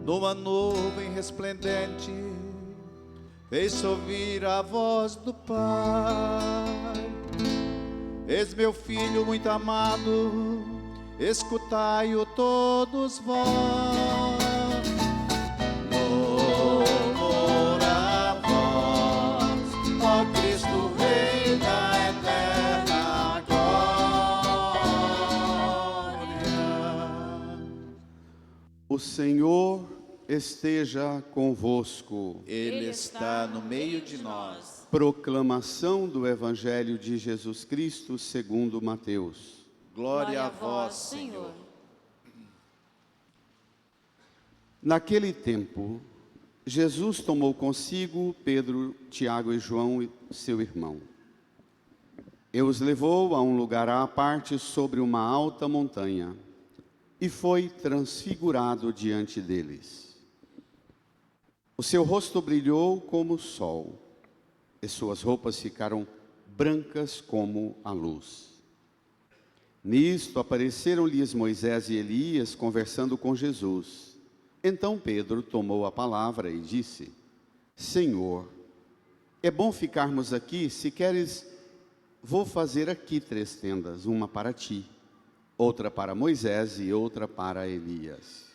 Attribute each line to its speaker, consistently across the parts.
Speaker 1: numa nuvem resplendente, fez ouvir a voz do Pai: eis meu filho muito amado, escutai-o todos vós. Louvor a vós, ó Cristo, Rei da eterna glória.
Speaker 2: O Senhor esteja convosco.
Speaker 1: Ele está no meio de nós.
Speaker 2: Proclamação do Evangelho de Jesus Cristo segundo Mateus.
Speaker 1: Glória a vós, Senhor.
Speaker 2: Naquele tempo, Jesus tomou consigo Pedro, Tiago e João, seu irmão, e os levou a um lugar à parte sobre uma alta montanha, e foi transfigurado diante deles. O seu rosto brilhou como o sol, e suas roupas ficaram brancas como a luz. Nisto apareceram-lhes Moisés e Elias conversando com Jesus. Então Pedro tomou a palavra e disse: Senhor, é bom ficarmos aqui. Se queres, vou fazer aqui 3 tendas, uma para ti, outra para Moisés e outra para Elias.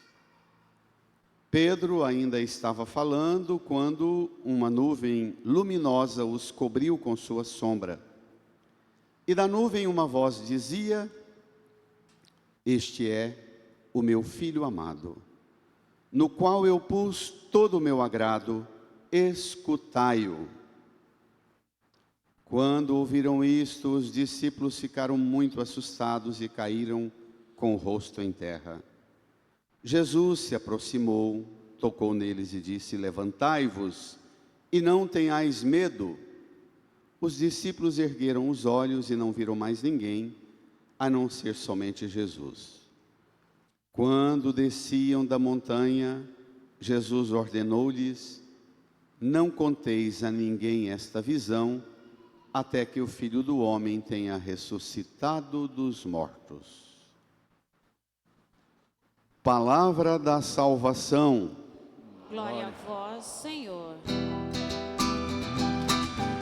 Speaker 2: Pedro ainda estava falando quando uma nuvem luminosa os cobriu com sua sombra. E da nuvem uma voz dizia: este é o meu filho amado, no qual eu pus todo o meu agrado, escutai-o. Quando ouviram isto, os discípulos ficaram muito assustados e caíram com o rosto em terra. Jesus se aproximou, tocou neles e disse: levantai-vos e não tenhais medo. Os discípulos ergueram os olhos e não viram mais ninguém, a não ser somente Jesus. Quando desciam da montanha, Jesus ordenou-lhes: não conteis a ninguém esta visão, até que o Filho do Homem tenha ressuscitado dos mortos. Palavra da salvação.
Speaker 3: Glória a vós, Senhor.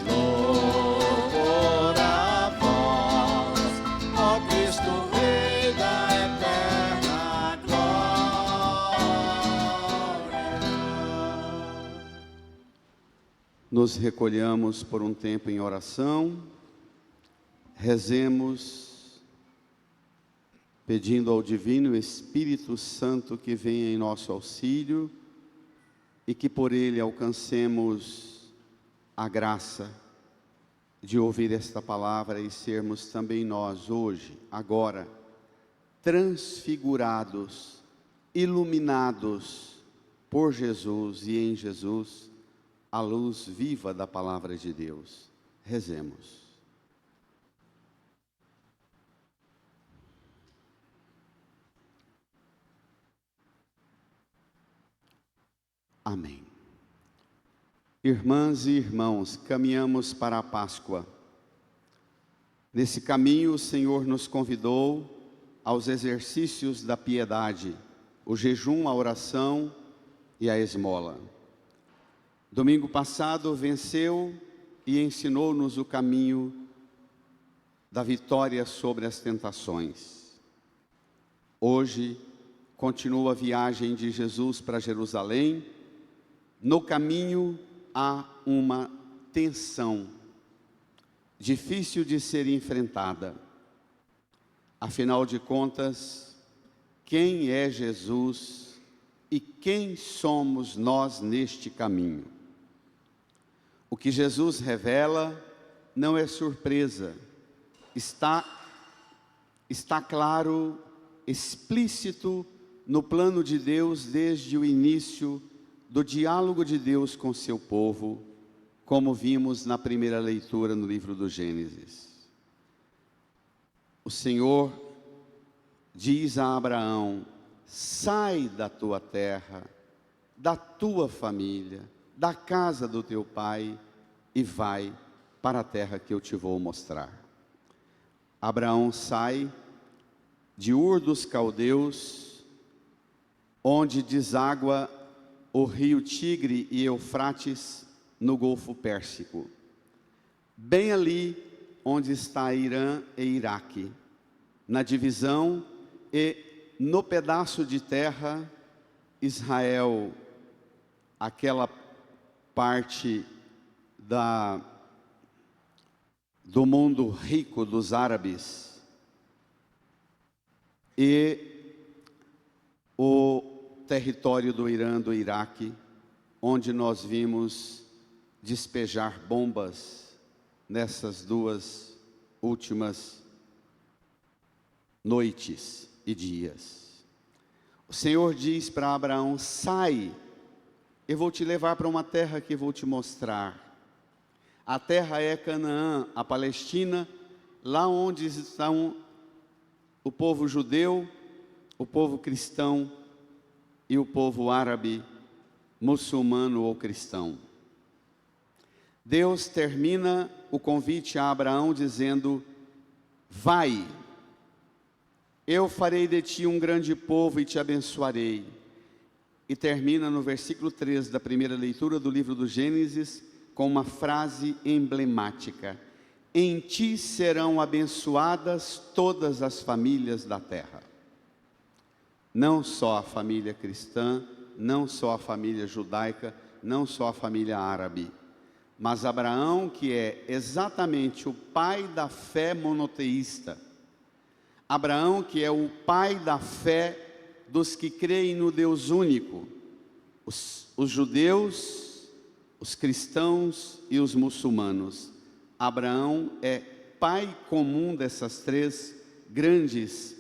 Speaker 1: Louvor a vós, ó Cristo, Rei da eterna glória.
Speaker 2: Nos recolhamos por um tempo em oração, rezemos, pedindo ao Divino Espírito Santo que venha em nosso auxílio e que por ele alcancemos a graça de ouvir esta palavra e sermos também nós hoje, agora, transfigurados, iluminados por Jesus e em Jesus, a luz viva da palavra de Deus. Rezemos. Amém. Irmãs e irmãos, caminhamos para a Páscoa. Nesse caminho, o Senhor nos convidou aos exercícios da piedade, o jejum, a oração e a esmola. Domingo passado venceu e ensinou-nos o caminho da vitória sobre as tentações. Hoje, continua a viagem de Jesus para Jerusalém. No caminho há uma tensão difícil de ser enfrentada. Afinal de contas, quem é Jesus e quem somos nós neste caminho? O que Jesus revela não é surpresa, está claro, explícito no plano de Deus desde o início do diálogo de Deus com seu povo, como vimos na primeira leitura no livro do Gênesis. O Senhor diz a Abraão: sai da tua terra, da tua família, da casa do teu pai e vai para a terra que eu te vou mostrar. Abraão sai de Ur dos Caldeus, onde deságua o rio Tigre e Eufrates no Golfo Pérsico, bem ali onde está Irã e Iraque, na divisão e no pedaço de terra Israel, aquela parte do mundo rico dos árabes, e o território do Irã, do Iraque, onde nós vimos despejar bombas nessas duas últimas noites e dias. O Senhor diz para Abraão: sai, eu vou te levar para uma terra que vou te mostrar. A terra é Canaã, a Palestina, lá onde estão o povo judeu, o povo cristão e o povo árabe, muçulmano ou cristão. Deus termina o convite a Abraão dizendo: vai, eu farei de ti um grande povo e te abençoarei. E termina no versículo 3 da primeira leitura do livro do Gênesis com uma frase emblemática: em ti serão abençoadas todas as famílias da terra. Não só a família cristã, não só a família judaica, não só a família árabe, mas Abraão, que é exatamente o pai da fé monoteísta, Abraão, que é o pai da fé dos que creem no Deus único, os judeus, os cristãos e os muçulmanos. Abraão é pai comum dessas três grandes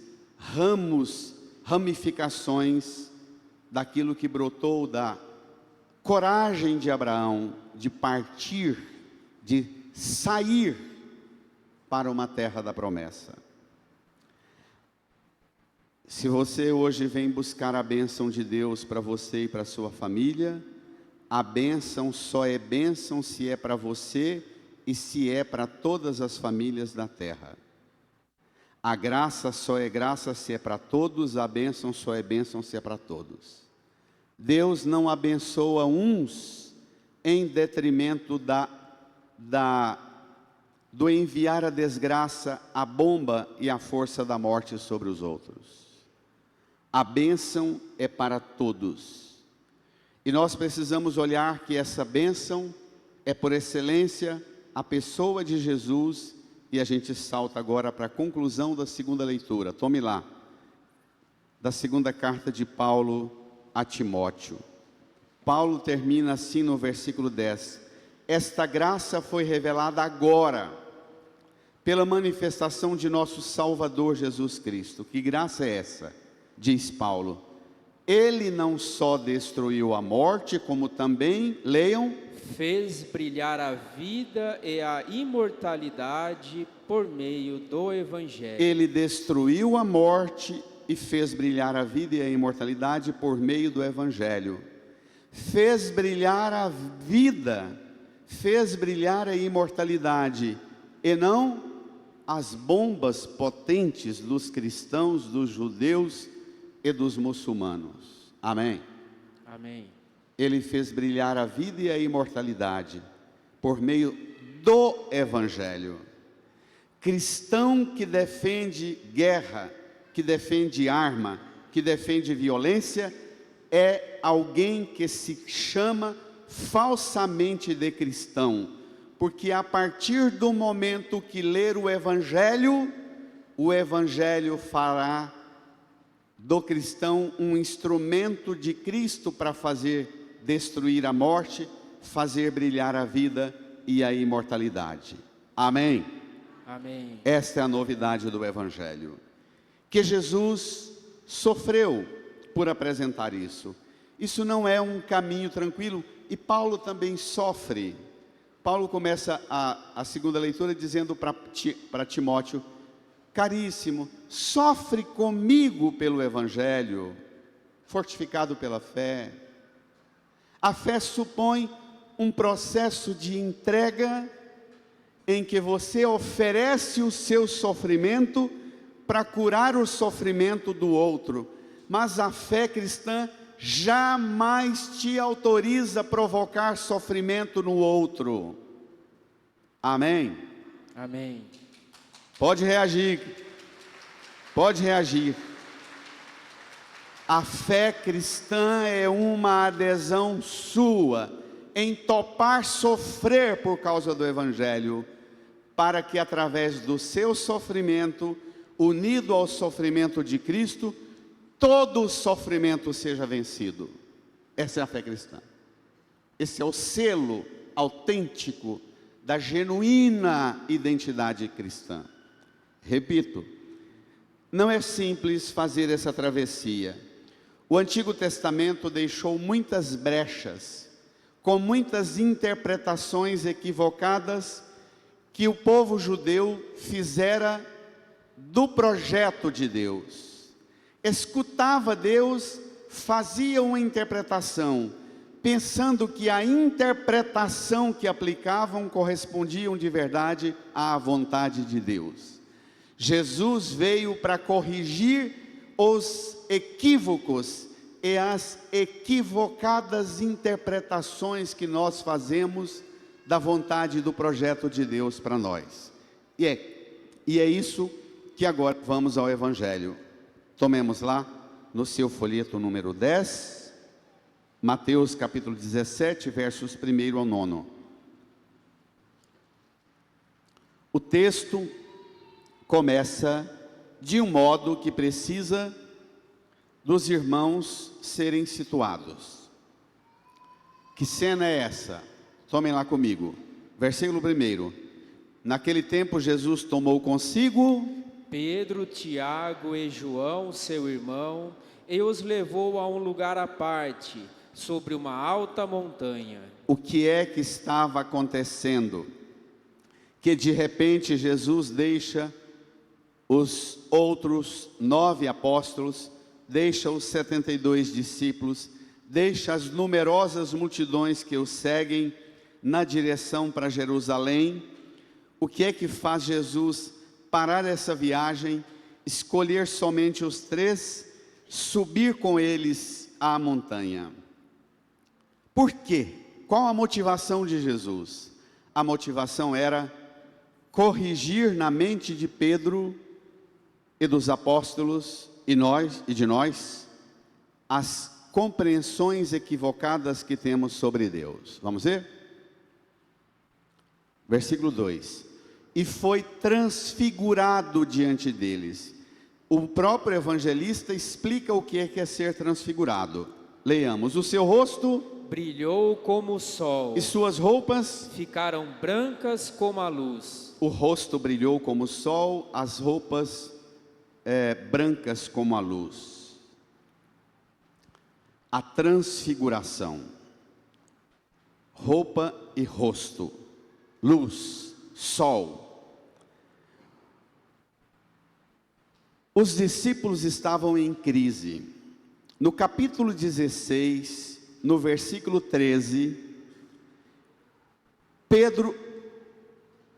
Speaker 2: ramificações daquilo que brotou da coragem de Abraão de partir, de sair para uma terra da promessa. Se você hoje vem buscar a bênção de Deus para você e para a sua família, a bênção só é bênção se é para você e se é para todas as famílias da terra. A graça só é graça se é para todos, a bênção só é bênção se é para todos. Deus não abençoa uns em detrimento do enviar a desgraça, a bomba e a força da morte sobre os outros. A bênção é para todos. E nós precisamos olhar que essa bênção é por excelência a pessoa de Jesus. E a gente salta agora para a conclusão da segunda leitura. Tome lá, da segunda carta de Paulo a Timóteo. Paulo termina assim no versículo 10. Esta graça foi revelada agora, pela manifestação de nosso Salvador Jesus Cristo. Que graça é essa? Diz Paulo: ele não só destruiu a morte, como também, leiam,
Speaker 4: fez brilhar a vida e a imortalidade por meio do Evangelho.
Speaker 2: Ele destruiu a morte e fez brilhar a vida e a imortalidade por meio do Evangelho. Fez brilhar a vida, fez brilhar a imortalidade, e não as bombas potentes dos cristãos, dos judeus e dos muçulmanos. Amém?
Speaker 4: Amém.
Speaker 2: Ele fez brilhar a vida e a imortalidade por meio do Evangelho. Cristão que defende guerra, que defende arma, que defende violência, é alguém que se chama falsamente de cristão, porque a partir do momento que ler o Evangelho fará do cristão um instrumento de Cristo para fazer destruir a morte, fazer brilhar a vida e a imortalidade. Amém?
Speaker 4: Amém.
Speaker 2: Esta é a novidade do Evangelho, que Jesus sofreu por apresentar isso. Isso não é um caminho tranquilo, e Paulo também sofre. Paulo começa a segunda leitura dizendo para Timóteo: caríssimo, sofre comigo pelo Evangelho, fortificado pela fé. A fé supõe um processo de entrega em que você oferece o seu sofrimento para curar o sofrimento do outro. mas a fé cristã jamais te autoriza a provocar sofrimento no outro. Amém?
Speaker 4: Amém.
Speaker 2: Pode reagir. Pode reagir. A fé cristã é uma adesão sua em topar sofrer por causa do Evangelho, para que através do seu sofrimento, unido ao sofrimento de Cristo, todo o sofrimento seja vencido. Essa é a fé cristã. Esse é o selo autêntico da genuína identidade cristã. Repito, não é simples fazer essa travessia. O Antigo Testamento deixou muitas brechas, com muitas interpretações equivocadas que o povo judeu fizera do projeto de Deus. Escutava Deus, fazia uma interpretação, pensando que a interpretação que aplicavam correspondiam de verdade à vontade de Deus. Jesus veio para corrigir os equívocos e as equivocadas interpretações que nós fazemos da vontade do projeto de Deus para nós. E é isso que agora vamos ao Evangelho. Tomemos lá no seu folheto número 10, Mateus capítulo 17, versos 1 ao 9. O texto começa de um modo que precisa dos irmãos serem situados. Que cena é essa? Tomem lá comigo. Versículo 1. Naquele tempo Jesus tomou consigo
Speaker 4: Pedro, Tiago e João, seu irmão, e os levou a um lugar à parte, sobre uma alta montanha.
Speaker 2: O que é que estava acontecendo? Que de repente Jesus deixa os outros 9 apóstolos, deixa os 72 discípulos, deixa as numerosas multidões que o seguem na direção para Jerusalém. O que é que faz Jesus parar essa viagem, escolher somente os 3, subir com eles à montanha? Por quê? Qual a motivação de Jesus? A motivação era corrigir na mente de Pedro e dos apóstolos e de nós as compreensões equivocadas que temos sobre Deus. Vamos ver? Versículo 2. E foi transfigurado diante deles. O próprio evangelista explica o que é ser transfigurado. Leiamos. O seu rosto
Speaker 4: brilhou como o sol,
Speaker 2: e suas roupas
Speaker 4: ficaram brancas como a luz.
Speaker 2: O rosto brilhou como o sol, as roupas brancas como a luz. A transfiguração. Roupa e rosto. Luz, sol. Os discípulos estavam em crise. No capítulo 16, no versículo 13, Pedro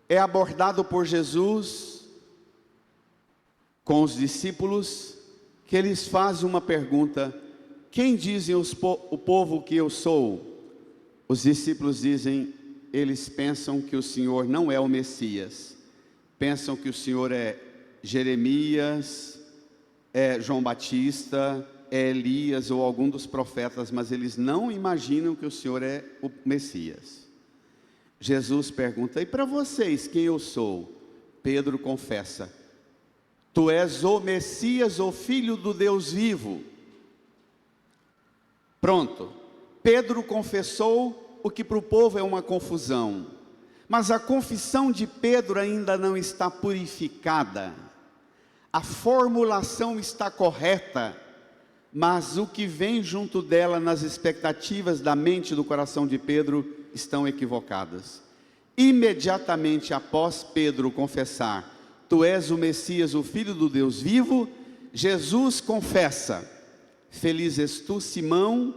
Speaker 2: é abordado por Jesus com os discípulos, que eles fazem uma pergunta: quem dizem o povo que eu sou? Os discípulos dizem, eles pensam que o Senhor não é o Messias, pensam que o Senhor é Jeremias, é João Batista, é Elias ou algum dos profetas, mas eles não imaginam que o Senhor é o Messias. Jesus pergunta: e para vocês quem eu sou? Pedro confessa: tu és o Messias, o Filho do Deus vivo. Pronto, Pedro confessou o que para o povo é uma confusão, mas a confissão de Pedro ainda não está purificada. A formulação está correta, mas o que vem junto dela nas expectativas da mente e do coração de Pedro estão equivocadas. Imediatamente após Pedro confessar: tu és o Messias, o Filho do Deus vivo, Jesus confessa: feliz és tu, Simão,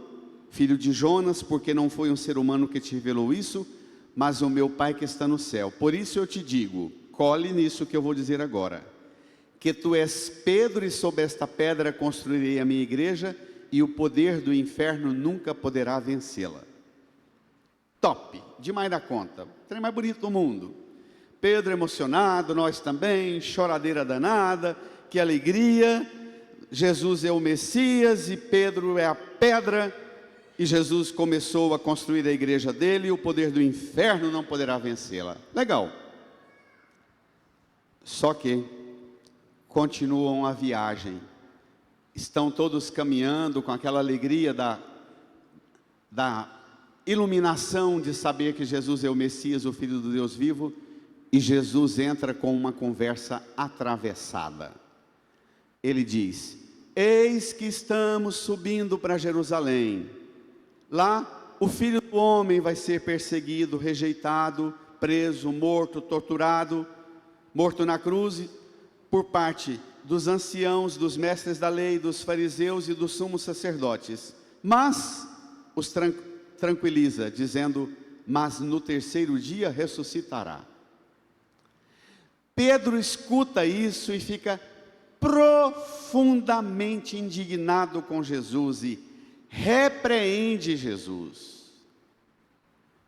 Speaker 2: filho de Jonas, porque não foi um ser humano que te revelou isso, mas o meu Pai que está no céu. Por isso eu te digo, cole nisso que eu vou dizer agora: que tu és Pedro e sobre esta pedra construirei a minha igreja e o poder do inferno nunca poderá vencê-la. Top, demais da conta, o trem mais bonito do mundo. Pedro emocionado, nós também, choradeira danada, que alegria. Jesus é o Messias e Pedro é a pedra, e Jesus começou a construir a igreja dele e o poder do inferno não poderá vencê-la. Legal. Só que continuam a viagem, estão todos caminhando com aquela alegria da iluminação de saber que Jesus é o Messias, o Filho do Deus vivo, e Jesus entra com uma conversa atravessada. Ele diz: eis que estamos subindo para Jerusalém, lá o Filho do Homem vai ser perseguido, rejeitado, preso, morto, torturado, morto na cruz, por parte dos anciãos, dos mestres da lei, dos fariseus e dos sumos sacerdotes. Mas os tranquiliza, dizendo: mas no terceiro dia ressuscitará. Pedro escuta isso e fica profundamente indignado com Jesus e repreende Jesus.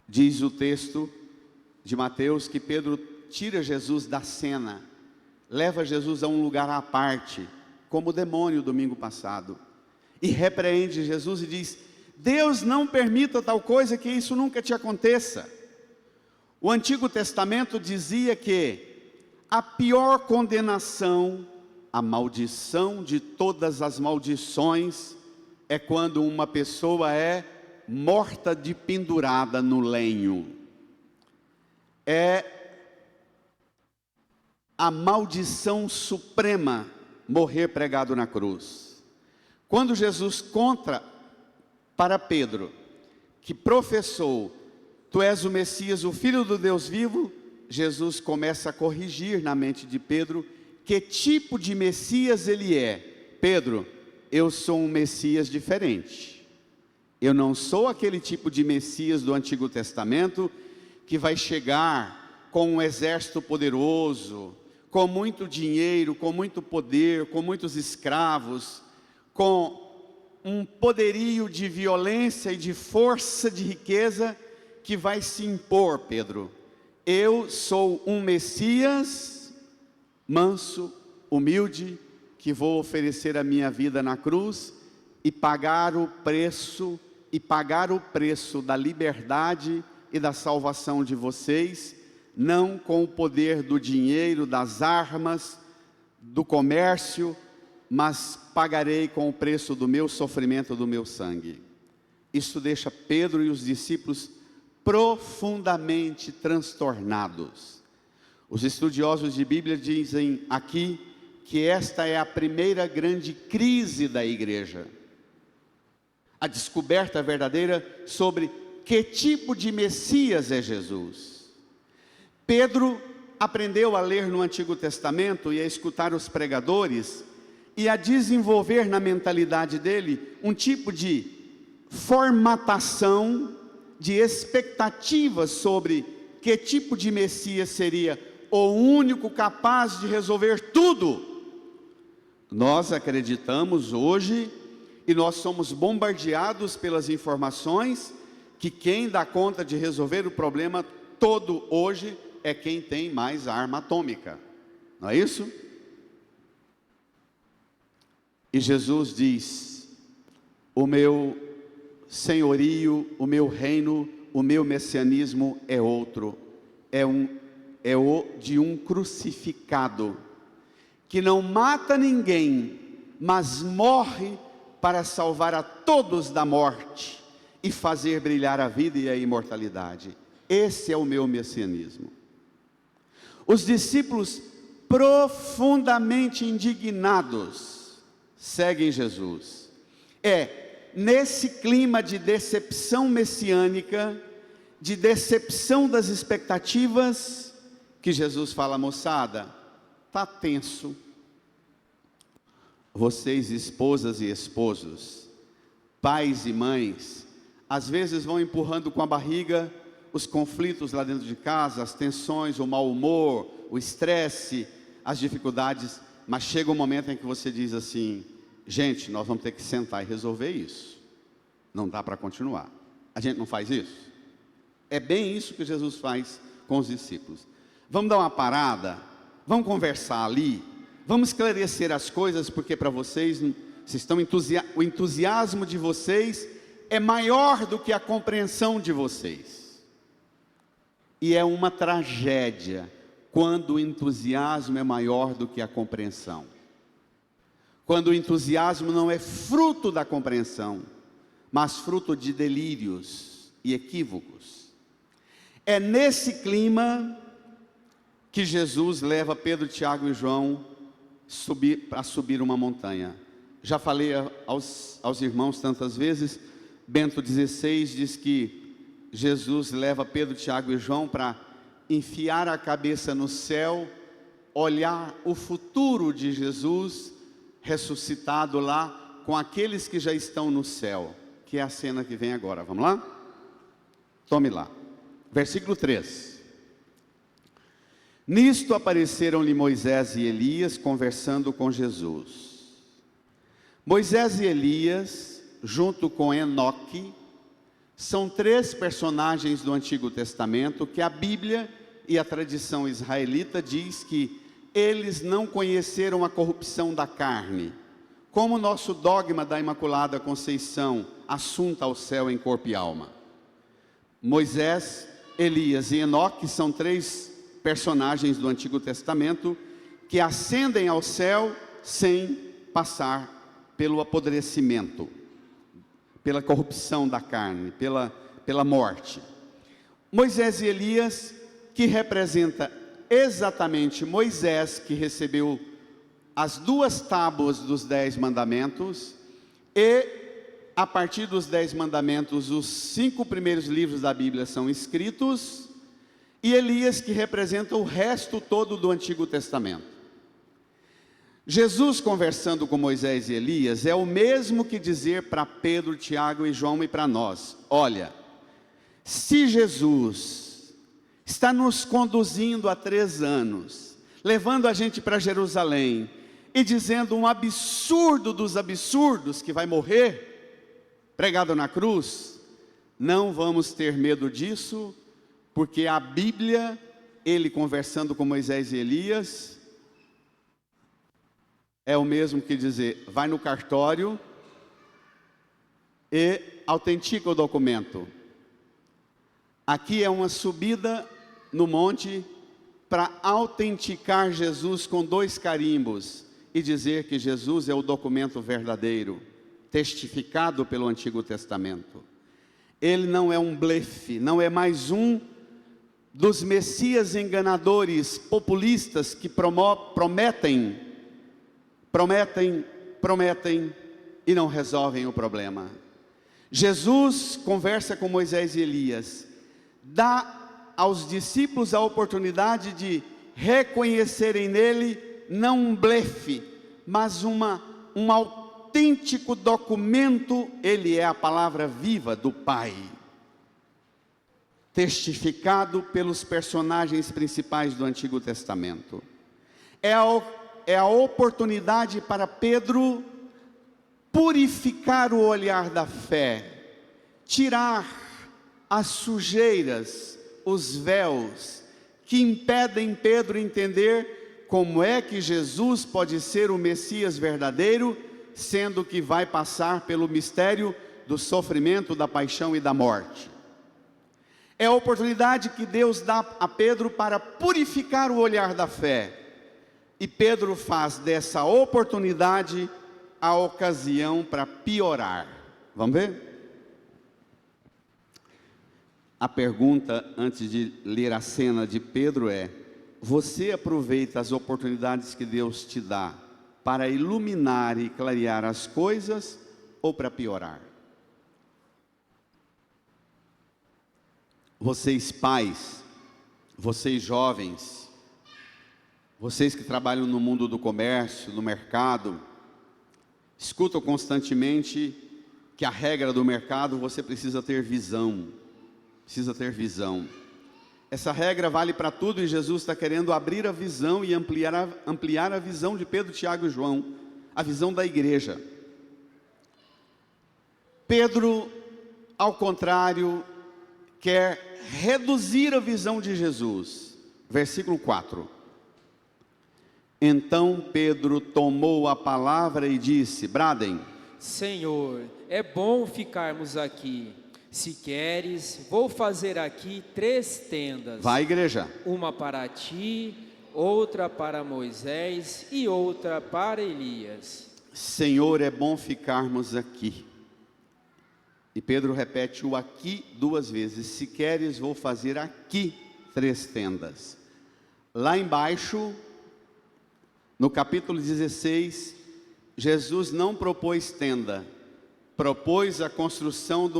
Speaker 2: Diz o texto de Mateus que Pedro tira Jesus da cena, leva Jesus a um lugar à parte, como o demônio domingo passado, e repreende Jesus e diz: Deus não permita tal coisa, que isso nunca te aconteça. O Antigo Testamento dizia que a pior condenação, a maldição de todas as maldições, é quando uma pessoa é morta de pendurada no lenho. É a maldição suprema morrer pregado na cruz. Quando Jesus conta para Pedro, que professou: tu és o Messias, o Filho do Deus vivo, Jesus começa a corrigir na mente de Pedro que tipo de Messias ele é. Pedro, eu sou um Messias diferente. Eu não sou aquele tipo de Messias do Antigo Testamento que vai chegar com um exército poderoso, com muito dinheiro, com muito poder, com muitos escravos, com um poderio de violência e de força de riqueza que vai se impor. Pedro, eu sou um Messias manso, humilde, que vou oferecer a minha vida na cruz e pagar o preço da liberdade e da salvação de vocês, não com o poder do dinheiro, das armas, do comércio, mas pagarei com o preço do meu sofrimento, do meu sangue. Isso deixa Pedro e os discípulos profundamente transtornados. Os estudiosos de Bíblia dizem aqui que esta é a primeira grande crise da igreja. A descoberta verdadeira sobre que tipo de Messias é Jesus. Pedro aprendeu a ler no Antigo Testamento e a escutar os pregadores e a desenvolver na mentalidade dele um tipo de formatação de expectativas sobre que tipo de Messias seria o único capaz de resolver tudo. Nós acreditamos hoje, e nós somos bombardeados pelas informações, que quem dá conta de resolver o problema todo hoje é quem tem mais arma atômica, não é isso? E Jesus diz: o meu senhorio, o meu reino, o meu messianismo é outro, é o de um crucificado, que não mata ninguém, mas morre para salvar a todos da morte e fazer brilhar a vida e a imortalidade. Esse é o meu messianismo. Os discípulos, profundamente indignados, seguem Jesus. É nesse clima de decepção messiânica, de decepção das expectativas, que Jesus fala: moçada, está tenso. Vocês, esposas e esposos, pais e mães, às vezes vão empurrando com a barriga os conflitos lá dentro de casa, as tensões, o mau humor, o estresse, as dificuldades, Mas chega um momento em que você diz assim: gente, nós vamos ter que sentar e resolver isso. Não dá para continuar. A gente não faz isso? É bem isso que Jesus faz com os discípulos. Vamos dar uma parada, vamos conversar ali, vamos esclarecer as coisas, porque para vocês estão o entusiasmo de vocês é maior do que a compreensão de vocês. E é uma tragédia quando o entusiasmo é maior do que a compreensão. Quando o entusiasmo não é fruto da compreensão, mas fruto de delírios e equívocos. É nesse clima que Jesus leva Pedro, Tiago e João a subir uma montanha. Já falei aos irmãos tantas vezes, Bento XVI diz que Jesus leva Pedro, Tiago e João para enfiar a cabeça no céu, olhar o futuro de Jesus ressuscitado lá com aqueles que já estão no céu, que é a cena que vem agora. Vamos lá? Tome lá. Versículo 3. Nisto apareceram-lhe Moisés e Elias conversando com Jesus. Moisés e Elias, junto com Enoque, são 3 personagens do Antigo Testamento que a Bíblia e a tradição israelita diz que eles não conheceram a corrupção da carne, como o nosso dogma da Imaculada Conceição assunta ao céu em corpo e alma. Moisés, Elias e Enoque são 3 personagens do Antigo Testamento que ascendem ao céu sem passar pelo apodrecimento, pela corrupção da carne, pela morte. Moisés e Elias, que representa exatamente Moisés, que recebeu as 2 tábuas dos 10 mandamentos, e a partir dos 10 mandamentos, os 5 primeiros livros da Bíblia são escritos, e Elias, que representa o resto todo do Antigo Testamento. Jesus conversando com Moisés e Elias é o mesmo que dizer para Pedro, Tiago e João e para nós: olha, se Jesus está nos conduzindo há 3 anos, levando a gente para Jerusalém e dizendo um absurdo dos absurdos, que vai morrer pregado na cruz, não vamos ter medo disso, porque a Bíblia, ele conversando com Moisés e Elias, é o mesmo que dizer: vai no cartório e autentica o documento. Aqui é uma subida no monte para autenticar Jesus com 2 carimbos e dizer que Jesus é o documento verdadeiro, testificado pelo Antigo Testamento. Ele não é um blefe, não é mais um dos messias enganadores, populistas que prometem e não resolvem o problema. Jesus conversa com Moisés e Elias, dá aos discípulos a oportunidade de reconhecerem nele não um blefe, mas um autêntico documento. Ele é a palavra viva do Pai, testificado pelos personagens principais do Antigo Testamento. É a oportunidade para Pedro purificar o olhar da fé, tirar as sujeiras, os véus que impedem Pedro entender como é que Jesus pode ser o Messias verdadeiro, sendo que vai passar pelo mistério do sofrimento, da paixão e da morte. É a oportunidade que Deus dá a Pedro para purificar o olhar da fé, e Pedro faz dessa oportunidade a ocasião para piorar. Vamos ver? A pergunta, antes de ler a cena de Pedro, é: você aproveita as oportunidades que Deus te dá para iluminar e clarear as coisas ou para piorar? Vocês pais, vocês jovens, vocês que trabalham no mundo do comércio, no mercado, escutam constantemente que a regra do mercado, você precisa ter visão. Precisa ter visão. Essa regra vale para tudo e Jesus está querendo abrir a visão e ampliar a visão de Pedro, Tiago e João, a visão da igreja. Pedro, ao contrário, quer reduzir a visão de Jesus. Versículo 4. Então Pedro tomou a palavra e disse: bradem.
Speaker 4: Senhor, é bom ficarmos aqui. Se queres, vou fazer aqui 3 tendas.
Speaker 2: Vai, igreja.
Speaker 4: Uma para ti, outra para Moisés e outra para Elias.
Speaker 2: Senhor, é bom ficarmos aqui. E Pedro repete o aqui 2 vezes. Se queres, vou fazer aqui 3 tendas. Lá embaixo, no capítulo 16, Jesus não propôs tenda, propôs a construção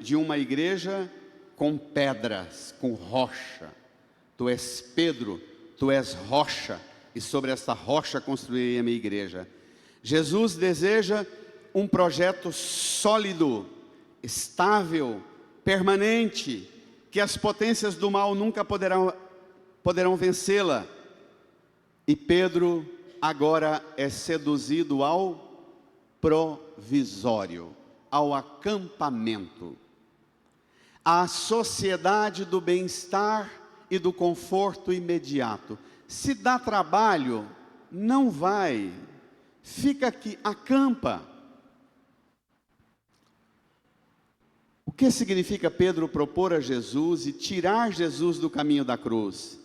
Speaker 2: de uma igreja com pedras, com rocha. Tu és Pedro, tu és rocha, e sobre esta rocha construirei a minha igreja. Jesus deseja um projeto sólido, estável, permanente, que as potências do mal nunca poderão vencê-la. E Pedro agora é seduzido ao provisório, ao acampamento, à sociedade do bem-estar e do conforto imediato. Se dá trabalho, não vai, fica aqui, acampa. O que significa Pedro propor a Jesus e tirar Jesus do caminho da cruz?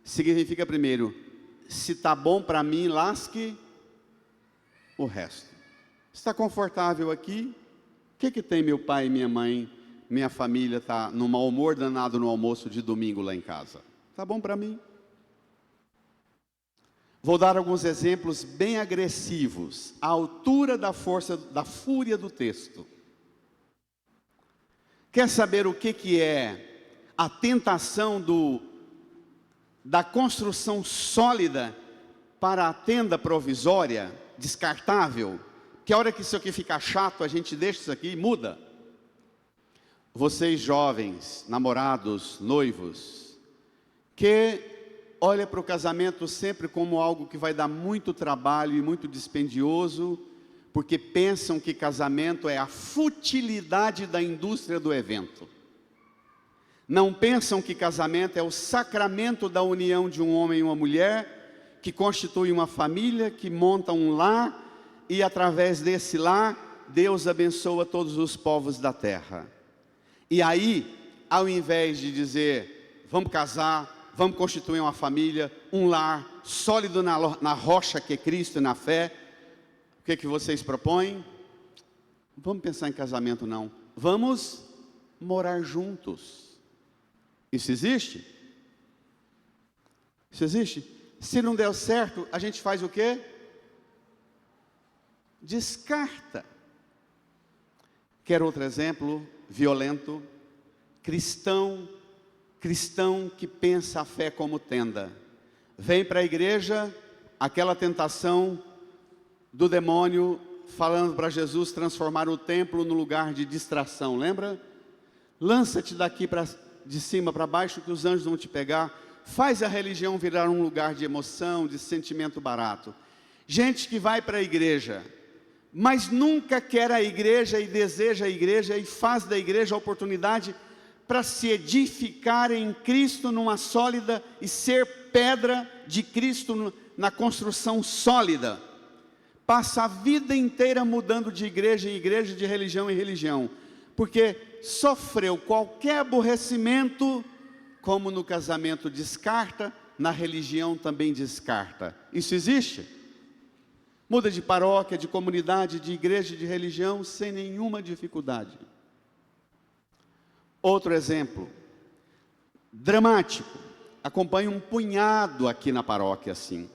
Speaker 2: Significa, primeiro, se está bom para mim, lasque o resto. Está confortável aqui? O que tem meu pai e minha mãe, minha família está no mau humor danado no almoço de domingo lá em casa? Está bom para mim? Vou dar alguns exemplos bem agressivos, à altura da força, da fúria do texto. Quer saber o que é a tentação da construção sólida para a tenda provisória, descartável? Que a hora que isso aqui ficar chato, a gente deixa isso aqui e muda. Vocês jovens, namorados, noivos, que olha para o casamento sempre como algo que vai dar muito trabalho e muito dispendioso, porque pensam que casamento é a futilidade da indústria do evento. Não pensam que casamento é o sacramento da união de um homem e uma mulher, que constitui uma família, que monta um lar, e através desse lar, Deus abençoa todos os povos da terra. E aí, ao invés de dizer, vamos casar, vamos constituir uma família, um lar sólido na rocha que é Cristo e na fé, o que vocês propõem? Vamos pensar em casamento não, vamos morar juntos. Isso existe? Isso existe? Se não der certo, a gente faz o quê? Descarta. Quer outro exemplo violento? Cristão que pensa a fé como tenda. Vem para a igreja, aquela tentação do demônio falando para Jesus transformar o templo no lugar de distração, lembra? Lança-te daqui de cima para baixo que os anjos vão te pegar. Faz a religião virar um lugar de emoção, de sentimento barato. Gente que vai para a igreja, mas nunca quer a igreja e deseja a igreja e faz da igreja a oportunidade para se edificar em Cristo numa sólida e ser pedra de Cristo na construção sólida. Passa a vida inteira mudando de igreja em igreja, de religião em religião, porque sofreu qualquer aborrecimento, como no casamento descarta, na religião também descarta. Isso existe? Muda de paróquia, de comunidade, de igreja, de religião, sem nenhuma dificuldade. Outro exemplo, dramático, acompanho um punhado aqui na paróquia assim.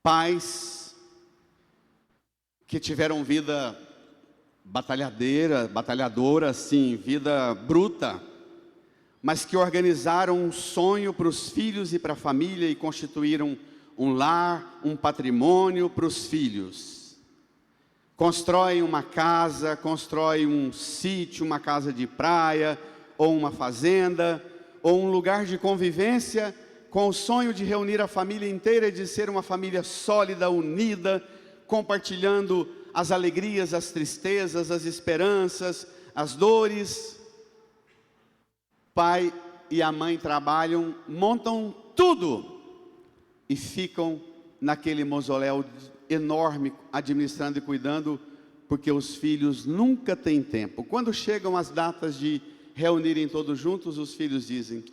Speaker 2: Pais que tiveram vida batalhadora assim, vida bruta, mas que organizaram um sonho para os filhos e para a família e constituíram um lar, um patrimônio para os filhos. Constroem uma casa, constroem um sítio, uma casa de praia ou uma fazenda, ou um lugar de convivência com o sonho de reunir a família inteira e de ser uma família sólida, unida, compartilhando as alegrias, as tristezas, as esperanças, as dores. Pai e a mãe trabalham, montam tudo e ficam naquele mausoléu enorme, administrando e cuidando, porque os filhos nunca têm tempo. Quando chegam as datas de reunirem todos juntos, os filhos dizem: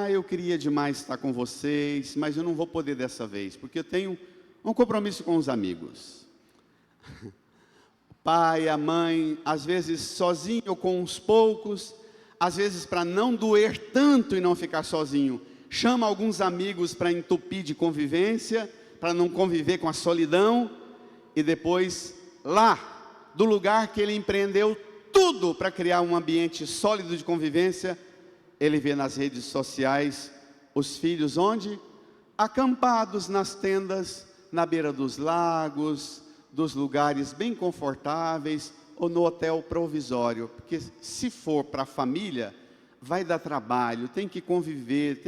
Speaker 2: eu queria demais estar com vocês, mas eu não vou poder dessa vez, porque eu tenho um compromisso com os amigos. O pai, a mãe, às vezes sozinho ou com uns poucos, às vezes para não doer tanto e não ficar sozinho, chama alguns amigos para entupir de convivência, para não conviver com a solidão, e depois, lá, do lugar que ele empreendeu tudo para criar um ambiente sólido de convivência, ele vê nas redes sociais os filhos onde? Acampados nas tendas, na beira dos lagos, dos lugares bem confortáveis, ou no hotel provisório, porque se for para a família, vai dar trabalho, tem que conviver,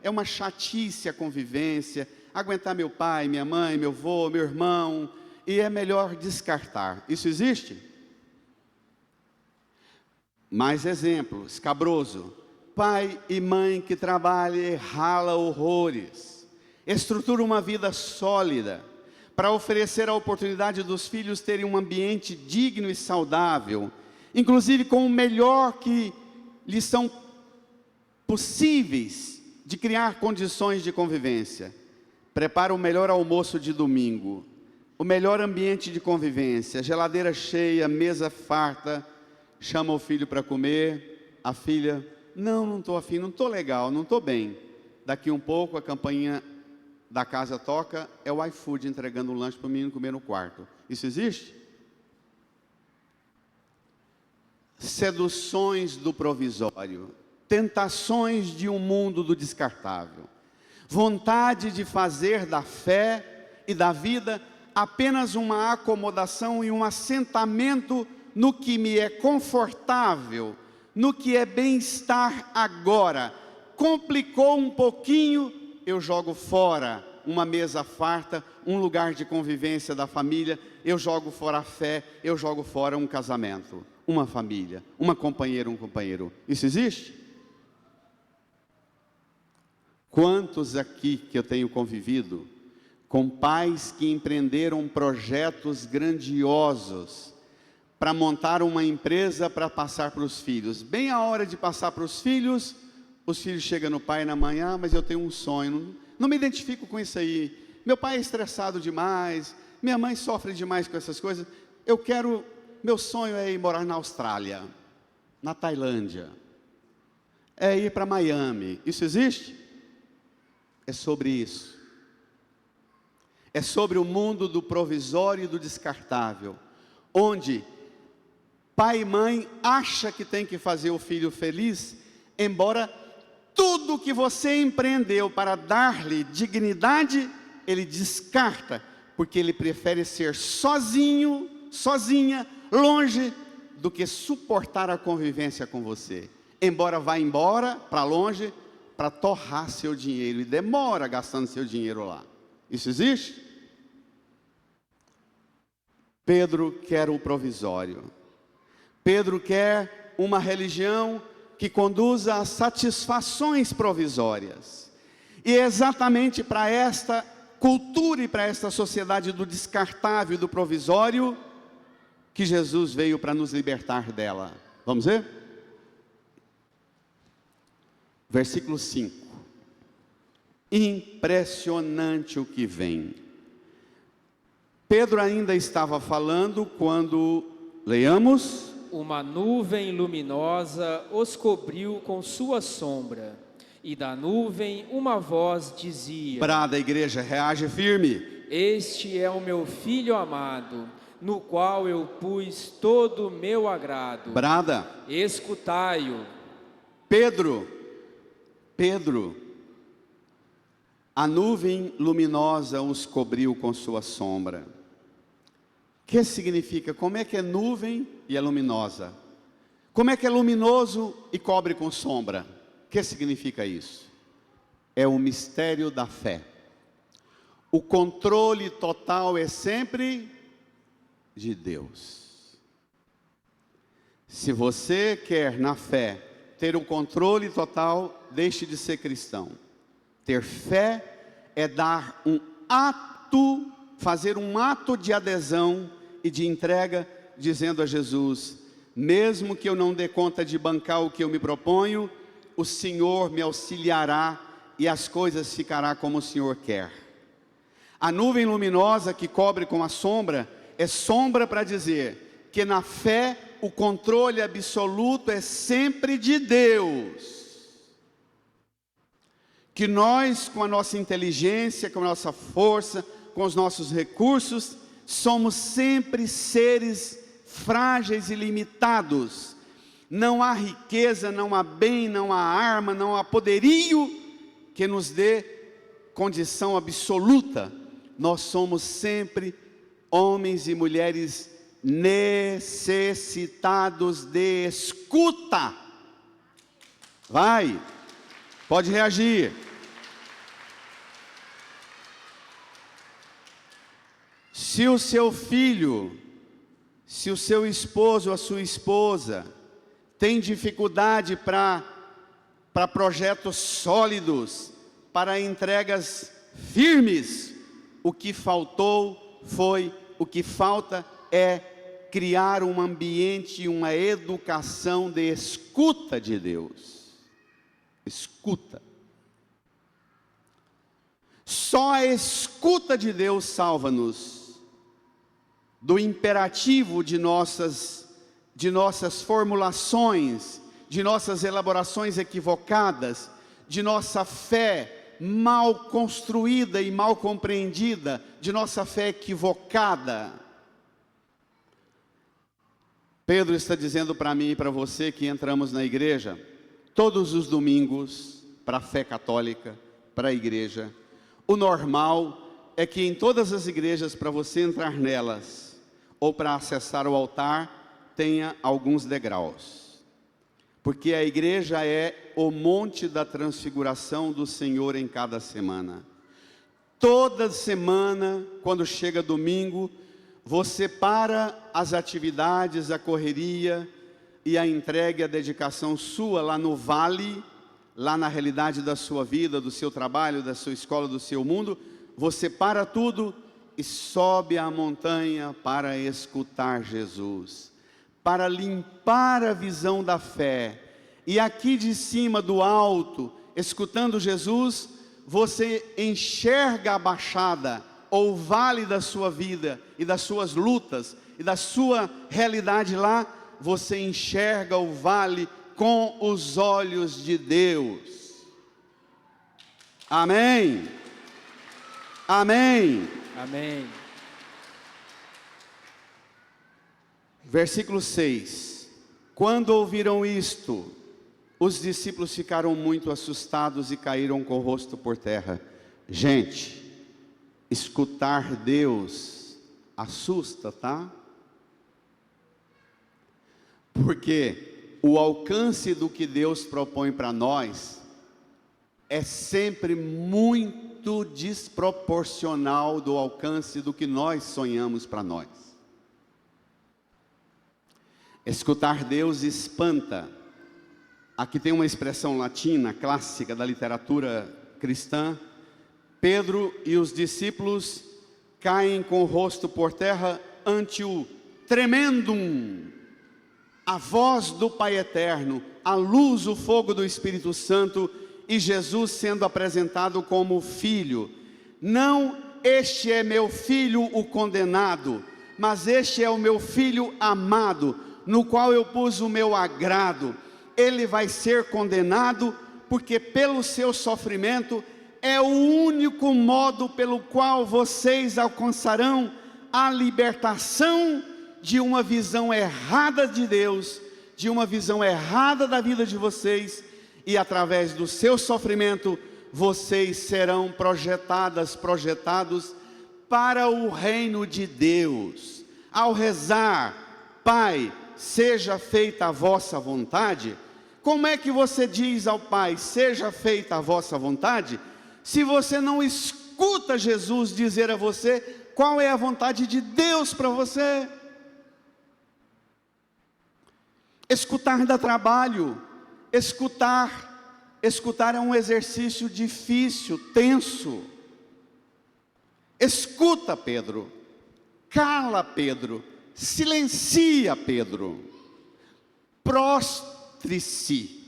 Speaker 2: é uma chatice a convivência, aguentar meu pai, minha mãe, meu avô, meu irmão, e é melhor descartar. Isso existe? Mais exemplo, escabroso: pai e mãe que trabalham e rala horrores, estrutura uma vida sólida, para oferecer a oportunidade dos filhos terem um ambiente digno e saudável, inclusive com o melhor que lhes são possíveis de criar condições de convivência. Prepara o melhor almoço de domingo, o melhor ambiente de convivência, geladeira cheia, mesa farta, chama o filho para comer, a filha: não estou afim, não estou legal, não estou bem. Daqui um pouco a campainha da casa toca, é o iFood entregando um lanche para o menino comer no quarto. Isso existe? Seduções do provisório, tentações de um mundo do descartável, vontade de fazer da fé e da vida apenas uma acomodação e um assentamento no que me é confortável, no que é bem-estar agora. Complicou um pouquinho, eu jogo fora uma mesa farta, um lugar de convivência da família, eu jogo fora a fé, eu jogo fora um casamento, uma família, uma companheira, um companheiro. Isso existe? Quantos aqui que eu tenho convivido com pais que empreenderam projetos grandiosos para montar uma empresa para passar para os filhos. Bem a hora de passar para os filhos chegam no pai na manhã: mas eu tenho um sonho, não me identifico com isso aí, meu pai é estressado demais, minha mãe sofre demais com essas coisas, meu sonho é ir morar na Austrália, na Tailândia, é ir para Miami. Isso existe? É sobre isso. É sobre o mundo do provisório e do descartável, onde pai e mãe acham que tem que fazer o filho feliz, embora tudo que você empreendeu para dar-lhe dignidade, ele descarta, porque ele prefere ser sozinho, sozinha, longe, do que suportar a convivência com você. Embora vá embora, para longe, para torrar seu dinheiro, e demora gastando seu dinheiro lá. Isso existe? Pedro quer o provisório. Pedro quer uma religião que conduza a satisfações provisórias. E é exatamente para esta cultura e para esta sociedade do descartável e do provisório que Jesus veio para nos libertar dela. Vamos ver? Versículo 5. Impressionante o que vem. Pedro ainda estava falando quando, leiamos:
Speaker 4: uma nuvem luminosa os cobriu com sua sombra, e da nuvem uma voz dizia:
Speaker 2: brada, igreja, reage firme.
Speaker 4: Este é o meu filho amado, no qual eu pus todo o meu agrado.
Speaker 2: Brada.
Speaker 4: Escutai-o.
Speaker 2: Pedro, a nuvem luminosa os cobriu com sua sombra. O que significa? Como é que é nuvem e é luminosa? Como é que é luminoso e cobre com sombra? que significa isso? É o mistério da fé. O controle total é sempre de Deus. Se você quer, na fé, ter o controle total, deixe de ser cristão. Ter fé é dar um ato, fazer um ato de adesão e de entrega, dizendo a Jesus: mesmo que eu não dê conta de bancar o que eu me proponho, o Senhor me auxiliará e as coisas ficarão como o Senhor quer. A nuvem luminosa que cobre com a sombra, é sombra para dizer que na fé o controle absoluto é sempre de Deus. Que nós, com a nossa inteligência, com a nossa força, com os nossos recursos, somos sempre seres frágeis e limitados. Não há riqueza, não há bem, não há arma, não há poderio que nos dê condição absoluta. Nós somos sempre homens e mulheres necessitados de escuta. Vai, pode reagir. Se o seu filho, se o seu esposo ou a sua esposa tem dificuldade para projetos sólidos, para entregas firmes, o que faltou foi, o que falta é criar um ambiente, uma educação de escuta de Deus. Escuta. Só a escuta de Deus salva-nos do imperativo de nossas formulações, de nossas elaborações equivocadas, de nossa fé mal construída e mal compreendida, de nossa fé equivocada. Pedro está dizendo para mim e para você que entramos na igreja todos os domingos para a fé católica, para a igreja. O normal é que em todas as igrejas, para você entrar nelas ou para acessar o altar, tenha alguns degraus. Porque a igreja é o monte da transfiguração do Senhor em cada semana. Toda semana, quando chega domingo, você para as atividades, a correria e a entrega, a dedicação sua lá no vale, lá na realidade da sua vida, do seu trabalho, da sua escola, do seu mundo, você para tudo e sobe a montanha para escutar Jesus, para limpar a visão da fé. E aqui de cima do alto, escutando Jesus, você enxerga a baixada, ou o vale da sua vida, e das suas lutas, e da sua realidade lá, você enxerga o vale com os olhos de Deus. Amém? Amém?
Speaker 4: Amém.
Speaker 2: Versículo 6. Quando ouviram isto, os discípulos ficaram muito assustados e caíram com o rosto por terra. Gente, escutar Deus assusta, tá? Porque o alcance do que Deus propõe para nós é sempre muito desproporcional do alcance do que nós sonhamos para nós. Escutar Deus espanta. Aqui tem uma expressão latina clássica da literatura cristã. Pedro e os discípulos caem com o rosto por terra ante o tremendum, a voz do Pai Eterno, a luz, o fogo do Espírito Santo, e Jesus sendo apresentado como filho. Não, este é meu filho o condenado, mas este é o meu filho amado, no qual eu pus o meu agrado. Ele vai ser condenado, porque pelo seu sofrimento é o único modo pelo qual vocês alcançarão a libertação de uma visão errada de Deus, de uma visão errada da vida de vocês, e através do seu sofrimento, vocês serão projetados para o reino de Deus. Ao rezar, Pai, seja feita a vossa vontade, Como é que você diz ao Pai, seja feita a vossa vontade, se você não escuta Jesus dizer a você qual é a vontade de Deus para você? Escutar dá trabalho. Escutar é um exercício difícil, tenso. Escuta, Pedro. Cala, Pedro. Silencia, Pedro. Prostre-se.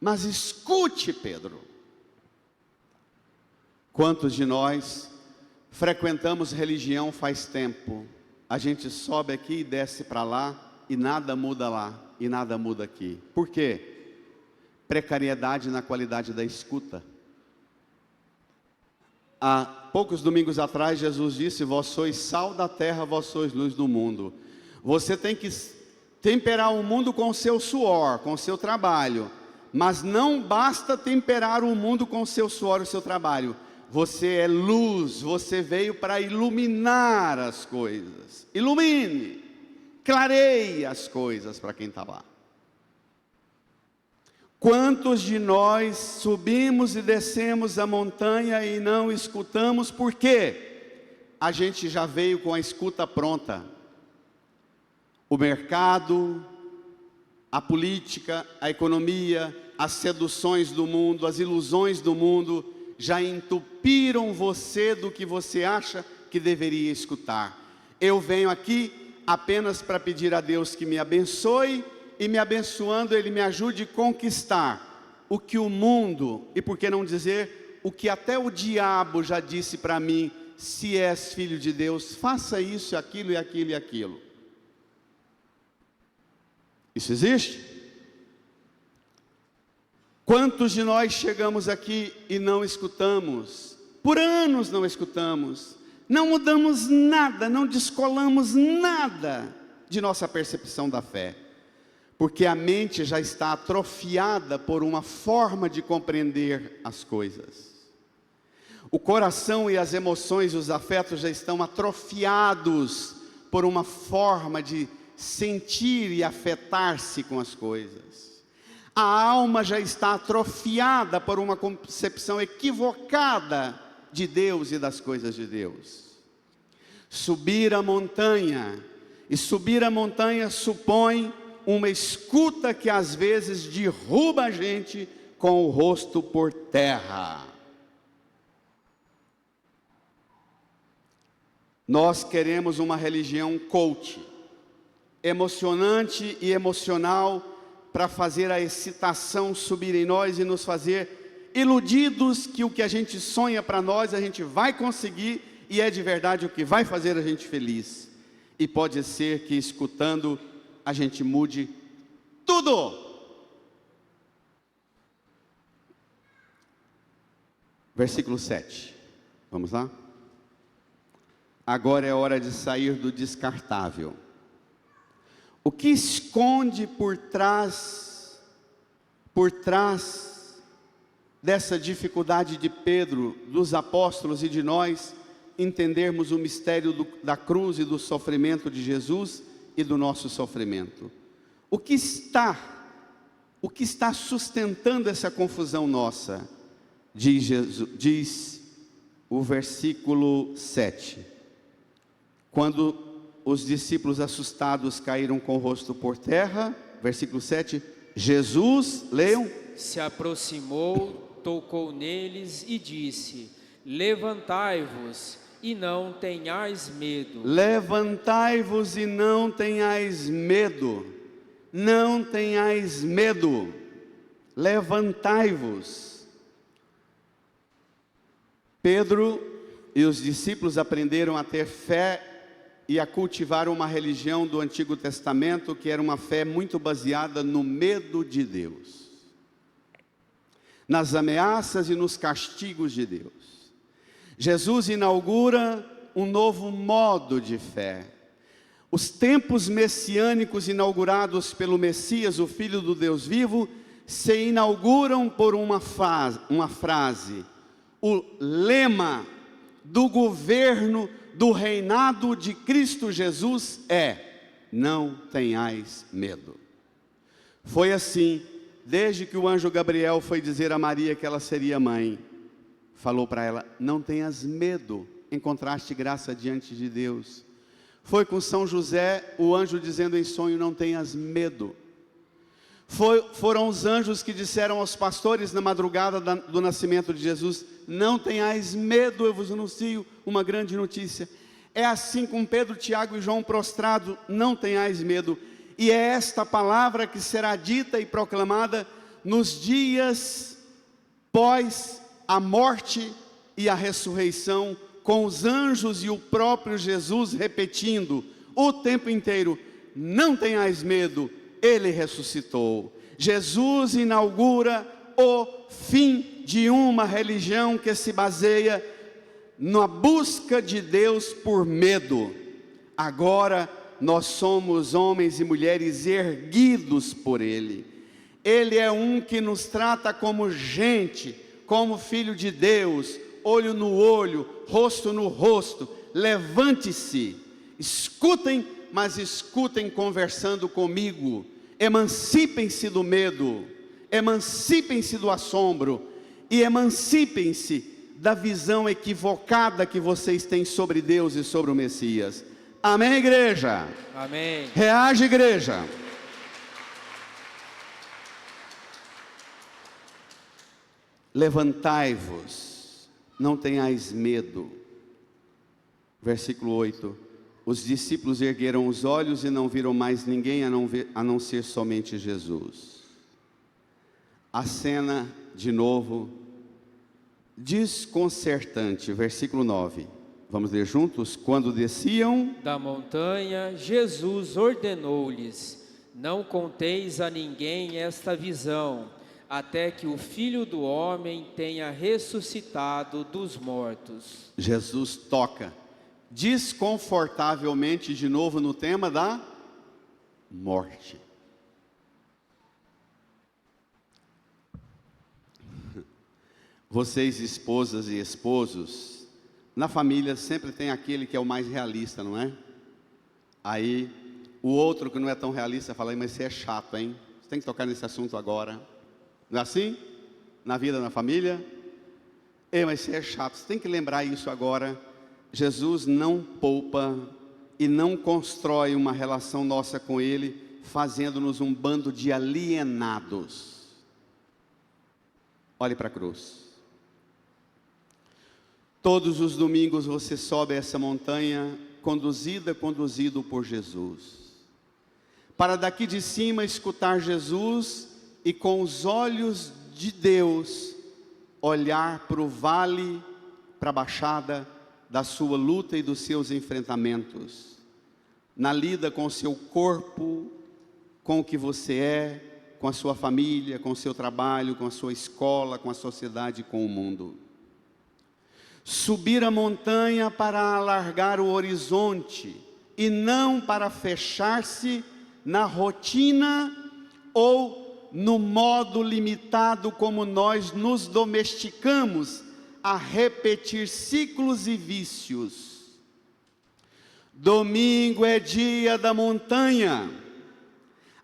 Speaker 2: Mas escute, Pedro. Quantos de nós frequentamos religião faz tempo? A gente sobe aqui e desce para lá e nada muda lá e nada muda aqui. Por quê? Precariedade na qualidade da escuta. Há poucos domingos atrás, Jesus disse: vós sois sal da terra, vós sois luz do mundo. Você tem que temperar o mundo com o seu suor, com o seu trabalho. Mas não basta temperar o mundo com o seu suor e o seu trabalho. Você é luz, você veio para iluminar as coisas. Ilumine, clareie as coisas para quem está lá. Quantos de nós subimos e descemos a montanha e não escutamos? Por quê? A gente já veio com a escuta pronta. O mercado, a política, a economia, as seduções do mundo, as ilusões do mundo já entupiram você do que você acha que deveria escutar. Eu venho aqui apenas para pedir a Deus que me abençoe, e me abençoando Ele me ajude a conquistar o que o mundo, e por que não dizer, o que até o diabo já disse para mim: se és filho de Deus, faça isso, aquilo e aquilo e aquilo. Isso existe? Quantos de nós chegamos aqui e não escutamos? Por anos não escutamos, não mudamos nada, não descolamos nada de nossa percepção da fé, porque a mente já está atrofiada por uma forma de compreender as coisas. O coração e as emoções e os afetos já estão atrofiados por uma forma de sentir e afetar-se com as coisas. A alma já está atrofiada por uma concepção equivocada de Deus e das coisas de Deus. Subir a montanha, e subir a montanha supõe uma escuta que às vezes derruba a gente com o rosto por terra. Nós queremos uma religião coach, emocionante e emocional, para fazer a excitação subir em nós e nos fazer iludidos que o que a gente sonha para nós a gente vai conseguir, e é de verdade o que vai fazer a gente feliz. E pode ser que escutando a gente mude tudo. Versículo 7, vamos lá? Agora é hora de sair do descartável. O que esconde por trás dessa dificuldade de Pedro, dos apóstolos e de nós entendermos o mistério da cruz e do sofrimento de Jesus e do nosso sofrimento? O que está sustentando essa confusão nossa? Diz o versículo 7. Quando os discípulos assustados caíram com o rosto por terra, versículo 7, Jesus, leiam.
Speaker 4: Se aproximou, tocou neles e disse: levantai-vos e não tenhais medo.
Speaker 2: Levantai-vos e não tenhais medo. Não tenhais medo. Levantai-vos. Pedro e os discípulos aprenderam a ter fé e a cultivar uma religião do Antigo Testamento, que era uma fé muito baseada no medo de Deus, nas ameaças e nos castigos de Deus. Jesus inaugura um novo modo de fé. Os tempos messiânicos inaugurados pelo Messias, o Filho do Deus vivo, se inauguram por uma frase. O lema do governo do reinado de Cristo Jesus é: não tenhais medo. Foi assim, desde que o anjo Gabriel foi dizer a Maria que ela seria mãe. Falou para ela: não tenhas medo, encontraste graça diante de Deus. Foi com São José, o anjo dizendo em sonho: não tenhas medo. Foram os anjos que disseram aos pastores na madrugada do nascimento de Jesus: não tenhais medo, eu vos anuncio uma grande notícia. É assim com Pedro, Tiago e João prostrado: não tenhais medo. E é esta palavra que será dita e proclamada nos dias pós a morte e a ressurreição, com os anjos e o próprio Jesus repetindo o tempo inteiro: não tenhais medo, Ele ressuscitou. Jesus inaugura o fim de uma religião que se baseia na busca de Deus por medo. Agora nós somos homens e mulheres erguidos por Ele. Ele é um que nos trata como gente, como filho de Deus, olho no olho, rosto no rosto. Levante-se, escutem, mas escutem conversando comigo. Emancipem-se do medo, emancipem-se do assombro e emancipem-se da visão equivocada que vocês têm sobre Deus e sobre o Messias. Amém, igreja?
Speaker 4: Amém.
Speaker 2: Reage, igreja. Levantai-vos, não tenhais medo. Versículo 8. Os discípulos ergueram os olhos e não viram mais ninguém a não ser somente Jesus. A cena, de novo, desconcertante. Versículo 9. Vamos ler juntos? Quando desciam
Speaker 4: Da montanha, Jesus ordenou-lhes: não conteis a ninguém esta visão, até que o Filho do Homem tenha ressuscitado dos mortos.
Speaker 2: Jesus toca desconfortavelmente de novo no tema da morte. Vocês, esposas e esposos, na família sempre tem aquele que é o mais realista, não é? Aí o outro que não é tão realista fala: mas você é chato, hein? Você tem que tocar nesse assunto agora. Não é assim? Na vida, na família? Mas você é chato, você tem que lembrar isso agora. Jesus não poupa e não constrói uma relação nossa com Ele, fazendo-nos um bando de alienados. Olhe para a cruz. Todos os domingos você sobe essa montanha, conduzido por Jesus, para daqui de cima escutar Jesus e com os olhos de Deus olhar para o vale, para a baixada da sua luta e dos seus enfrentamentos, na lida com o seu corpo, com o que você é, com a sua família, com o seu trabalho, com a sua escola, com a sociedade, com o mundo. Subir a montanha para alargar o horizonte e não para fechar-se na rotina ou no modo limitado como nós nos domesticamos a repetir ciclos e vícios. Domingo é dia da montanha.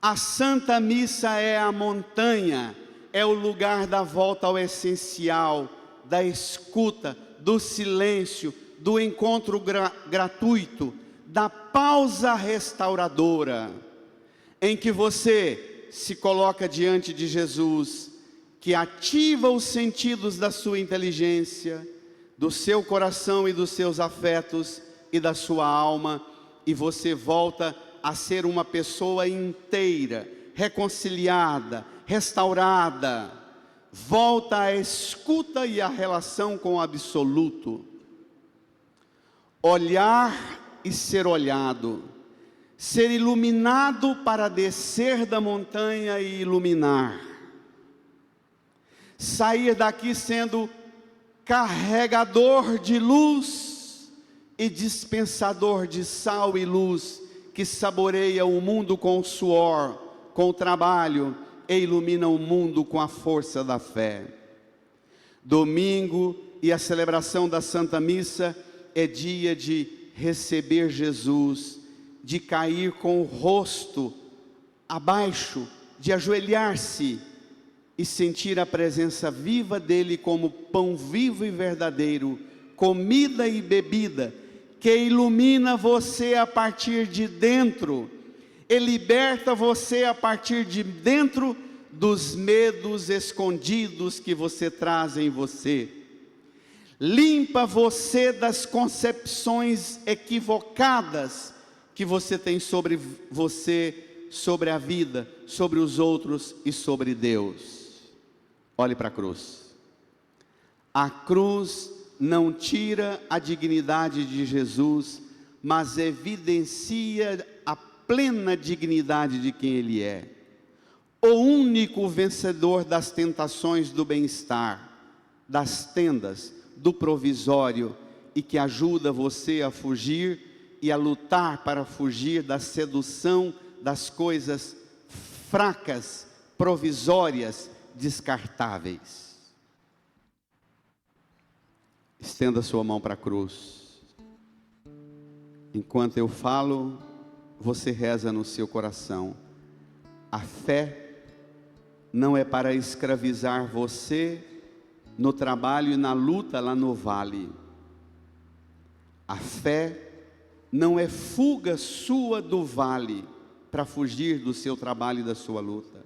Speaker 2: A Santa Missa é a montanha, é o lugar da volta ao essencial, da escuta, do silêncio, do encontro gratuito, da pausa restauradora, em que você se coloca diante de Jesus, que ativa os sentidos da sua inteligência, do seu coração e dos seus afetos e da sua alma, e você volta a ser uma pessoa inteira, reconciliada, restaurada, volta à escuta e à relação com o absoluto. Olhar e ser olhado, ser iluminado para descer da montanha e iluminar, sair daqui sendo carregador de luz e dispensador de sal e luz, que saboreia o mundo com o suor, com o trabalho, e ilumina o mundo com a força da fé. Domingo e a celebração da Santa Missa é dia de receber Jesus, de cair com o rosto abaixo de ajoelhar-se e sentir a presença viva dele como pão vivo e verdadeiro, comida e bebida, que ilumina você a partir de dentro, e liberta você a partir de dentro dos medos escondidos que você traz em você. Limpa você das concepções equivocadas que você tem sobre você, sobre a vida, sobre os outros e sobre Deus. Olhe para a cruz. A cruz não tira a dignidade de Jesus, mas evidencia a plena dignidade de quem Ele é. O único vencedor das tentações do bem-estar, das tendas, do provisório, e que ajuda você a fugir e a lutar para fugir da sedução das coisas fracas, provisórias, descartáveis. Estenda sua mão para a cruz. Enquanto eu falo, você reza no seu coração. A fé não é para escravizar você no trabalho e na luta lá no vale. A fé não é fuga sua do vale para fugir do seu trabalho e da sua luta.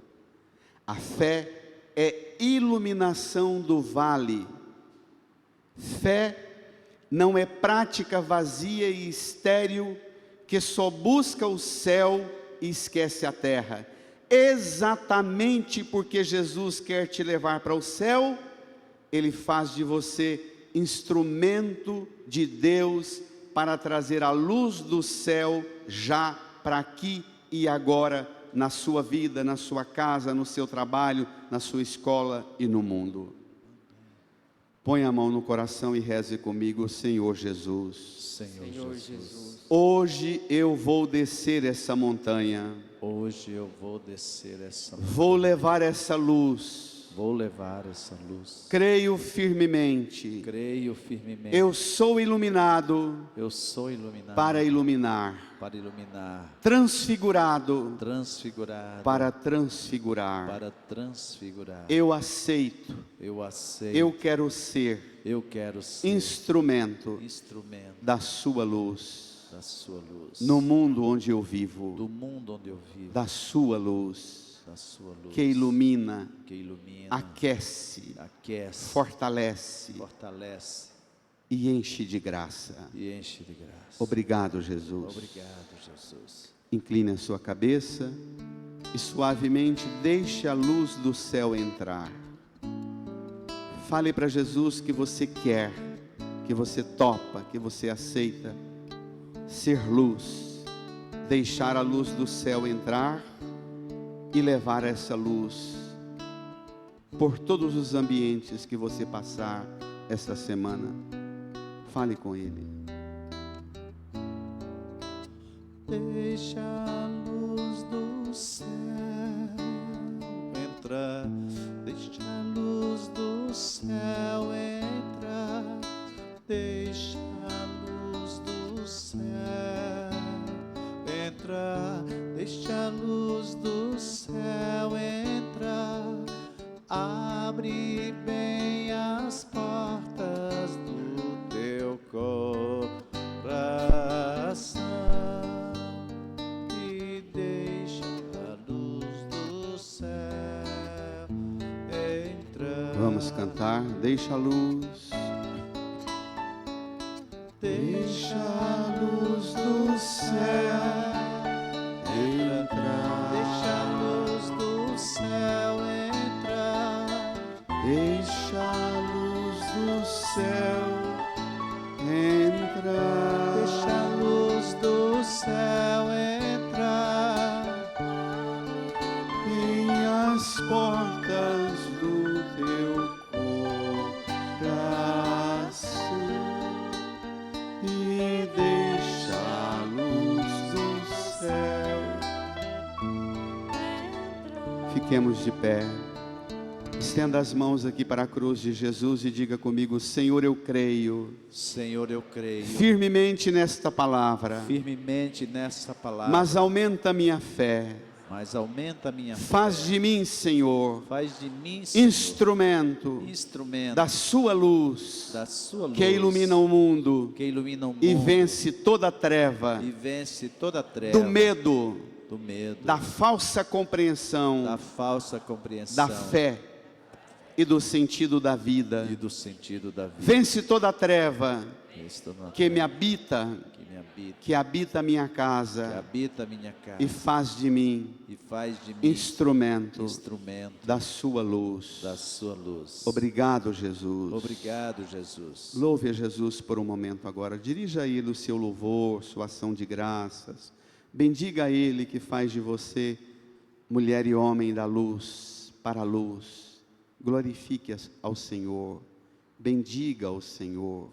Speaker 2: A fé é iluminação do vale. Fé não é prática vazia e estéril que só busca o céu e esquece a terra. Exatamente porque Jesus quer te levar para o céu, Ele faz de você instrumento de Deus para trazer a luz do céu já para aqui e agora, na sua vida, na sua casa, no seu trabalho, na sua escola e no mundo. Põe a mão no coração e reze comigo. Senhor Jesus,
Speaker 4: Senhor Jesus,
Speaker 2: hoje eu vou descer essa montanha,
Speaker 1: hoje eu vou descer essa luz,
Speaker 2: vou levar essa luz.
Speaker 1: vou levar essa luz.
Speaker 2: Creio firmemente.
Speaker 1: Creio firmemente.
Speaker 2: Eu sou iluminado
Speaker 1: Eu sou iluminado
Speaker 2: para iluminar. Transfigurado
Speaker 1: transfigurado
Speaker 2: para transfigurar.
Speaker 1: para transfigurar.
Speaker 2: Eu aceito.
Speaker 1: Eu aceito.
Speaker 2: Eu quero ser
Speaker 1: Eu quero ser
Speaker 2: instrumento
Speaker 1: instrumento
Speaker 2: da sua luz.
Speaker 1: da sua luz.
Speaker 2: No mundo onde eu vivo.
Speaker 1: Do mundo onde eu vivo.
Speaker 2: Da sua luz.
Speaker 1: Da sua luz.
Speaker 2: Que ilumina.
Speaker 1: Que ilumina.
Speaker 2: Aquece.
Speaker 1: Aquece.
Speaker 2: Fortalece.
Speaker 1: Fortalece.
Speaker 2: E enche de graça.
Speaker 1: E enche de graça.
Speaker 2: Obrigado, Jesus.
Speaker 1: Obrigado, Jesus.
Speaker 2: Incline a sua cabeça e suavemente deixe a luz do céu entrar. Fale para Jesus que você quer, que você topa, que você aceita ser luz, deixar a luz do céu entrar e levar essa luz por todos os ambientes que você passar esta semana. Fale com Ele.
Speaker 1: Deixa a luz do céu entrar, deixa a luz do céu entrar, deixa a luz do céu entrar, deixa a luz do céu entrar, abre bem as portas do teu coração.
Speaker 2: Vamos cantar, deixa a luz.
Speaker 1: Deixa a luz do céu entrar. Deixa a luz do céu entrar.
Speaker 2: Deixa a luz do céu entrar.
Speaker 1: Deixa a luz do céu entrar.
Speaker 2: Em as portas do teu coração e deixa a luz do céu. Fiquemos de pé. Estenda as mãos aqui para a cruz de Jesus e diga comigo: Senhor, eu creio.
Speaker 1: Senhor, eu creio
Speaker 2: Firmemente nesta palavra.
Speaker 1: firmemente nesta palavra,
Speaker 2: Mas aumenta a minha fé.
Speaker 1: mas aumenta a minha
Speaker 2: Faz
Speaker 1: fé.
Speaker 2: de mim, Senhor,
Speaker 1: Faz de mim, Senhor,
Speaker 2: instrumento
Speaker 1: instrumento
Speaker 2: da sua luz,
Speaker 1: da sua luz,
Speaker 2: que ilumina o mundo
Speaker 1: que ilumina o mundo
Speaker 2: e vence toda treva
Speaker 1: e vence toda a treva
Speaker 2: do medo,
Speaker 1: do medo,
Speaker 2: da falsa compreensão,
Speaker 1: da falsa compreensão,
Speaker 2: da fé e do sentido da vida.
Speaker 1: e do sentido da vida.
Speaker 2: Vence toda treva
Speaker 1: Cristo na
Speaker 2: que me
Speaker 1: terra,
Speaker 2: habita,
Speaker 1: que me habita,
Speaker 2: que habita a minha
Speaker 1: que
Speaker 2: casa
Speaker 1: habita a minha casa
Speaker 2: e faz de mim
Speaker 1: e faz de mim
Speaker 2: instrumento
Speaker 1: instrumento
Speaker 2: da sua luz.
Speaker 1: da sua luz.
Speaker 2: Obrigado, Jesus.
Speaker 1: Obrigado, Jesus.
Speaker 2: Louve a Jesus por um momento agora. Dirija a Ele o seu louvor, sua ação de graças. Bendiga a Ele que faz de você mulher e homem da luz para a luz. Glorifique ao Senhor. Bendiga ao Senhor.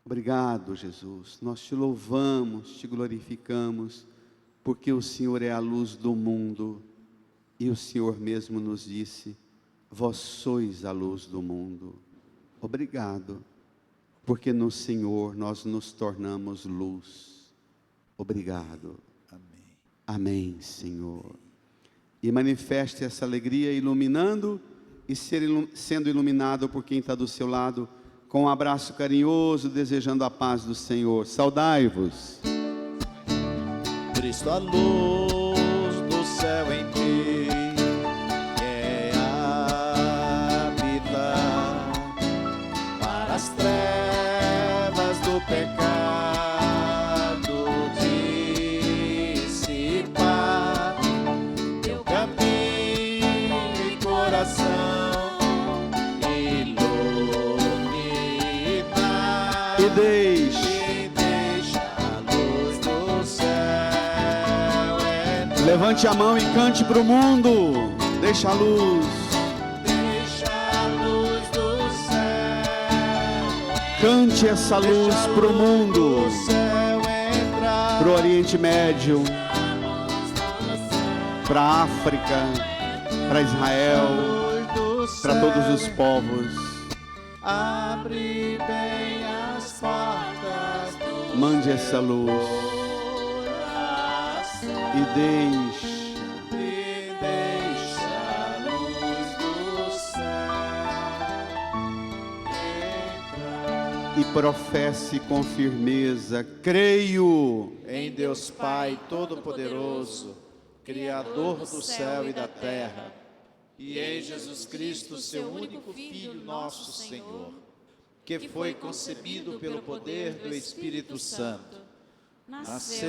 Speaker 2: Obrigado, Jesus. Nós te louvamos, te glorificamos, porque o Senhor é a luz do mundo. E o Senhor mesmo nos disse: vós sois a luz do mundo. Obrigado, porque no Senhor nós nos tornamos luz. Obrigado.
Speaker 1: Amém.
Speaker 2: Amém, Senhor. E manifeste essa alegria iluminando e sendo iluminado por quem está do seu lado, com um abraço carinhoso, desejando a paz do Senhor. Saudai-vos.
Speaker 1: Cristo, a luz do céu em ti quer habitar, para as trevas do pecado dissipar, teu caminho e coração iluminar,
Speaker 2: E deixe. Levante a mão e cante para o mundo. Deixa a luz.
Speaker 1: Deixa a luz do céu.
Speaker 2: Cante essa luz para o mundo.
Speaker 1: Do céu entrar.
Speaker 2: Para o Oriente Médio. Para a África. Para Israel. Para todos os povos.
Speaker 1: Abre bem as portas do
Speaker 2: Mande essa luz.
Speaker 1: coração.
Speaker 2: E deixa.
Speaker 1: E deixa a luz do céu entrar.
Speaker 2: E professe com firmeza: creio.
Speaker 1: Em Deus Pai Todo-Poderoso, Criador do céu e da terra, e em Jesus Cristo, seu único Filho, nosso Senhor, que foi concebido pelo poder do Espírito Santo, nasceu